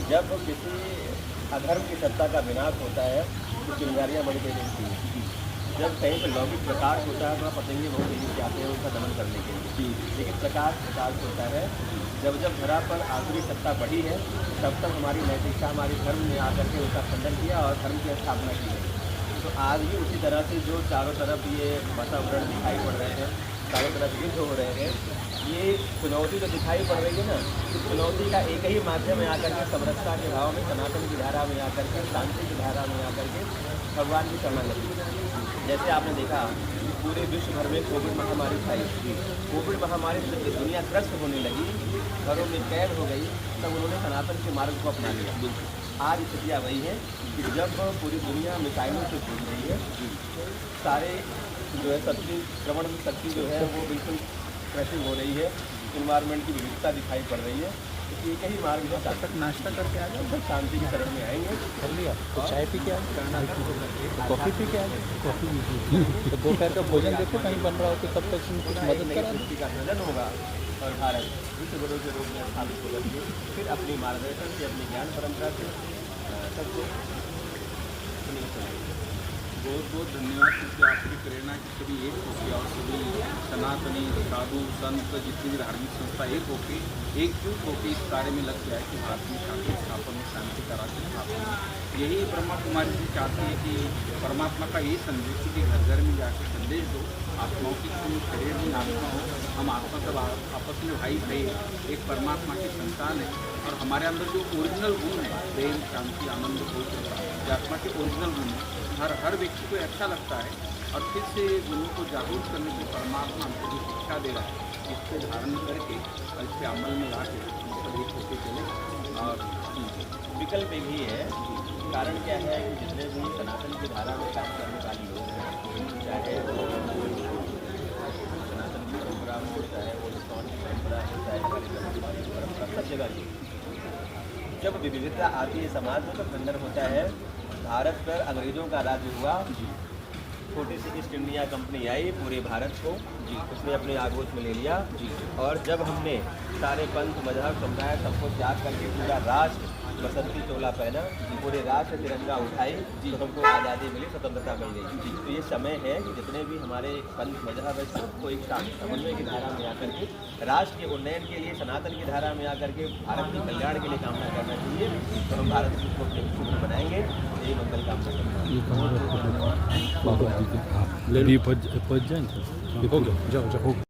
जब किसी अधर्म की सत्ता का विनाश होता है तो चिंगारियाँ बड़ी तेजी होती हैं। जब कहीं पर लौकिक प्रकाश होता है तो पतंगे बहुत तेजी से आते हैं उनका दमन करने के लिए। लेकिन प्रकाश होता है जब जब धरा पर आसुरी सत्ता बढ़ी है तब तक हमारी नैतिकता हमारे धर्म ने आकर के उसका खंडन किया और धर्म की स्थापना की है। तो आज भी उसी तरह से जो चारों तरफ ये वातावरण दिखाई पड़ रहे हैं, चारों तरफ युद्ध हो रहे हैं, ये चुनौती तो दिखाई पड़ रही है ना। तो चुनौती का एक ही माध्यम है आकर के समरसता के भाव में, सनातन की धारा में आकर के, शांति की धारा में आकर के भगवान की शरण लगी। जैसे आपने देखा पूरे विश्व भर में कोविड महामारी छाई। कोविड महामारी से जब दुनिया त्रस्त होने लगी, घरों में कैद हो गई, तब उन्होंने सनातन के मार्ग को अपना लिया। आज स्थितियाँ वही है कि जब पूरी दुनिया मिसाइलों से जूझ रही है, सारे जो है शक्ति श्रवण शक्ति जो है वो बिल्कुल क्रशिंग हो रही है, इन्वायरमेंट की विविधता दिखाई पड़ रही है। तो एक ही मार्ग है, तब तक नाश्ता करके आ जाओ, शांति की शरण में आएंगे। कर लिया तो चाय पी के आ गए, कॉफ़ी पी के आ गए, कॉफ़ी तो दोपहर का भोजन देखो कहीं बन रहा हो तो तब तक कुछ मदद करा सृष्टि का सृजन होगा और भारत विश्व गुरु के रूप में स्थापित होकर के फिर अपनी मार्गदर्शन से, अपनी ज्ञान परंपरा से सबको बहुत बहुत धन्यवाद क्योंकि आपकी प्रेरणा की सभी एक होगी और सभी सनातनी साधु संत जितनी भी धार्मिक संस्था एक होके एकजुट होकर इस कार्य में लग गया है कि भारत में शांति स्थापन में शांति का राज्य स्थापन है। यही ब्रह्मा कुमारी जी चाहती है कि परमात्मा का यही संदेश कि घर घर में जाकर संदेश दो, आत्माओं की कोई शरीर में आत्मा हो, हम आत्मा सब आपस में भाई भाई एक परमात्मा की संतान है और हमारे अंदर जो ओरिजिनल गुण है प्रेम शांति आनंद पवित्रता आत्मा के ओरिजिनल गुण है, हर व्यक्ति को अच्छा लगता है और फिर से गुणों को जागरूक करने की परमात्मा हमको जो शिक्षा दे रहा है इससे धारण करके और इससे अमल में ला के सब एक होते चले। और विकल्प एक ही है। कारण क्या है कि जितने भी सनातन की धारा में काम करने वाले लोग हैं, चाहे वो सनातन की परंपरा हो, चाहे वो इस्कॉन की परंपरा हो, चाहे हमारी ब्रह्मकुमारी की परंपरा, सब जगह ही जब विविधता आती है समाज में तो खंडन होता है। भारत पर अंग्रेज़ों का राज्य हुआ, छोटी सी ईस्ट इंडिया कंपनी आई पूरे भारत को, उसने अपने आगोश में ले लिया। और जब हमने सारे पंथ मजहब समुदाय सबको त्याग करके पूरा राष्ट्र बसंती चोला पहना, पूरे राष्ट्र तिरंगा उठाई, तो हमको आज़ादी मिली, स्वतंत्रता मिल गई। तो ये समय है कि जितने भी हमारे पंथ मजहब है सबको एक साथ समन्वय की धारा में आकर के राष्ट्र के उन्नयन के लिए, सनातन की धारा में आकर के भारत के कल्याण के लिए कामना करना चाहिए। तो हम भारत को अपने बनाएंगे, यही मंगल कामना करते हैं। जाओ जाओ।